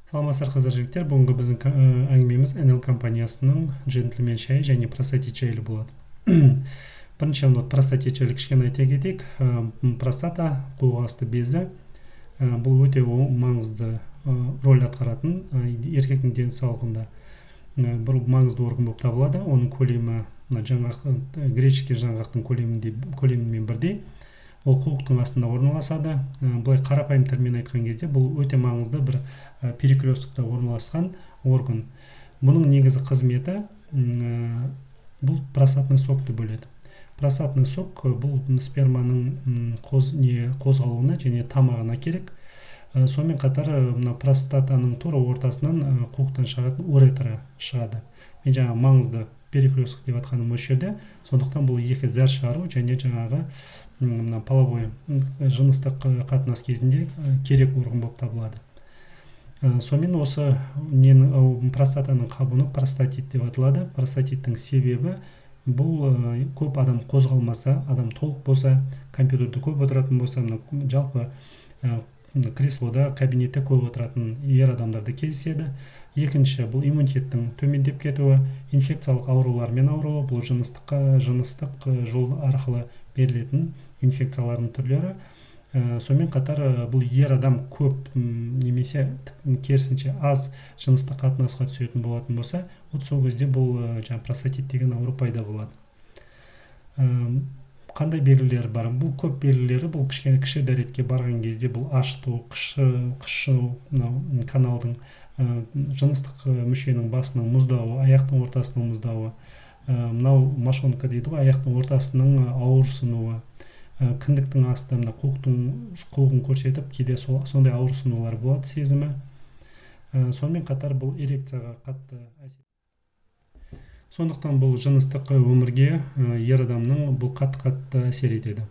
Саламатсыздар қыздар жігіттер, бүгінгі біздің әңгімеміз NL компаниясының джентльмен шайы және простатит жайлы болады. Бірінші простатит жайлы кішкене айта кетейік. Простата қуық асты безі, бұл өте маңызды роль атқаратын еркектің денсаулығында бір маңызды орган болып табылады. Оның көлемі греческий жаңғақтың көлемімен бірдей. Ол қуықтың астында орналасады. Бұлай қарапайым тілмен айтқан кезде бұл өте маңызды бір перекресткте орналасқан орган. Бұның негізі қызметі бұл простатный сокты бөледі. Простатный сок бұл сперманың қозғалуына және тамағына керек. Сонымен қатар простатаның тура ортасынан қуықтан шығатын уретра шығады. Мен жаңа маңызды перекресток деп атқаным осы жерде. Сондықтан бұл екі зәр шығару және жаңағы половой жыныстық қатынас кезінде керек орган болып табылады. Сонымен осы простатаның қабыны простатит деп аталады. Простатиттің себебі бұл көп адам қозғалмаса, адам толық болса, компьютерде көп отыратын болса, жалпы креслода, кабинетте көп отыратын ер адамдарда кездеседі. Екінші, бұл иммунитеттің төмендеп кетуі, инфекциялық аурулармен ауруы, бұл жыныстық жол арқылы берілетін инфекциялардың түрлері. Сонымен қатар бұл ер адам көп немесе керісінше аз жыныстық қатынасқа түсетін болатын болса, сол кезде бұл простатит деген ауру пайда болады. Қандай белгілері бар? Бұл көп белгілері, бұл кіші дәретке барған кезде бұл ашту, қышу, каналдың жыныстық мүшенің басының мұздауы, аяқтың ортасының мұздауы, мынау мошонка дейді ғой, аяқтың ортасының ауырсынуы, кіндіктің асты қуығын көрсетіп, кейде сондай ауырсынулар болады сезімі. Сонымен қатар бұл эрекцияға қатты әсер. Сондықтан бұл жыныстық өмірге ер адамның бұл қатты әсер етеді.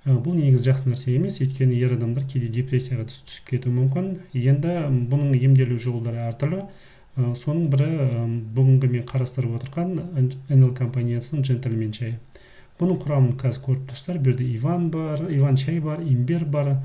Бұл негізі жақсы нәрсе емес, өйткені ер адамдар кейде депрессияға түсіп кетуі мүмкін. Енді бұның емделу жолдары әртүрлі. Соның бірі бүгінгі мен қарастырып отырған NL компаниясының джентльмен шайы. Бұның құрамын қазір көріп тұрсыздар. Берде иван шай бар, имбир бар,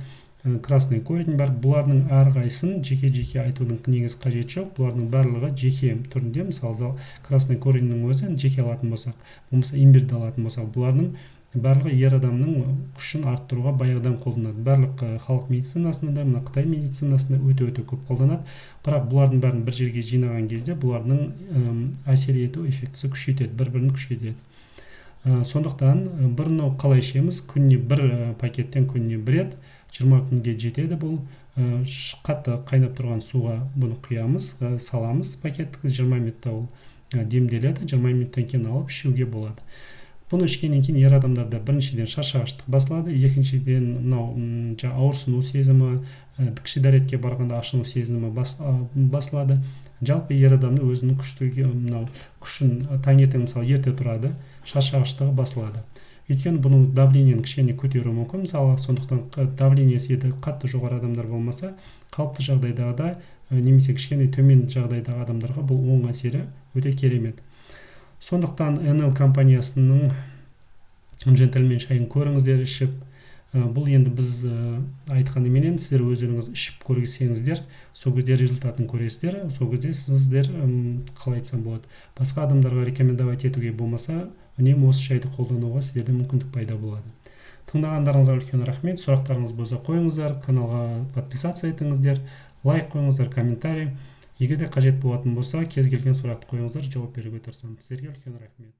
красный корень бар. Бұлардың әрқайсысын жеке-жеке айтудың негізі қажет жоқ. Бұлардың барлығы жеке түрінде, мысалы красный кореньнің өзін жеке алатын болсақ, болмаса имбирді алатын болсақ, бұлардың барлығы ер адамның күшін арттыруға баяғыдан қолданады. Барлық халық медицинасында, мына Қытай медицинасында өте көп қолданады. Бірақ бұлардың бәрін бір жерге жинаған кезде бұлардың әсер ету эффектісі күшейтеді, бір-бірін күшейтеді. Сондықтан бірін қалай ішеміз? Күніне бір пакеттен күніне бір рет 20 күнге жетеді. Бұл қатты қайнап тұрған суға бұны құямыз, саламыз пакетті, 20 минутта ол демделеді. 20 минуттан кейін алып ішуге болады. Бұны ішкеннен кейін ер адамдарда біріншіден шаршағыштық басылады, екіншіден ауырсыну сезімі, кіші дәретке барғанда ашыну сезімі басылады. Жалпы ер адамның өзінің күшін таңертең мысалы ерте тұрады, шаршағыштығы басылады. Өйткені бұның давлениені кішкене көтеруі мүмкін, мысалы, сондықтан давлениесі қатты жоғары адамдар болмаса, қалыпты жағдайдағы немесе кішкене төмен жағдайдағы адамдарға бұл оң әсері өте керемет. Сондықтан NL компаниясының джентльмен шайын көріңіздер, ішіп. Бұл енді біз айтқанменен сіздер өздеріңіз ішіп көрсеңіздер, сол кезде результатын көресіздер, сол кезде сіздер қалай айтсам болады, басқа адамдарға рекомендовать етуге болмаса, үнемі осы шайды қолдануға сіздерде мүмкіндік пайда болады. Тыңдағандарыңызға үлкен рахмет. Сұрақтарыңыз болса қойыңыздар, каналға подписаться етіңіздер, лайк қойыңыздар, комментарий. Егер де қажет болатын болса, кез келген сұрақты қойыңыздар, жауап беруге тырысамын. Сіздерге үлкен рахмет.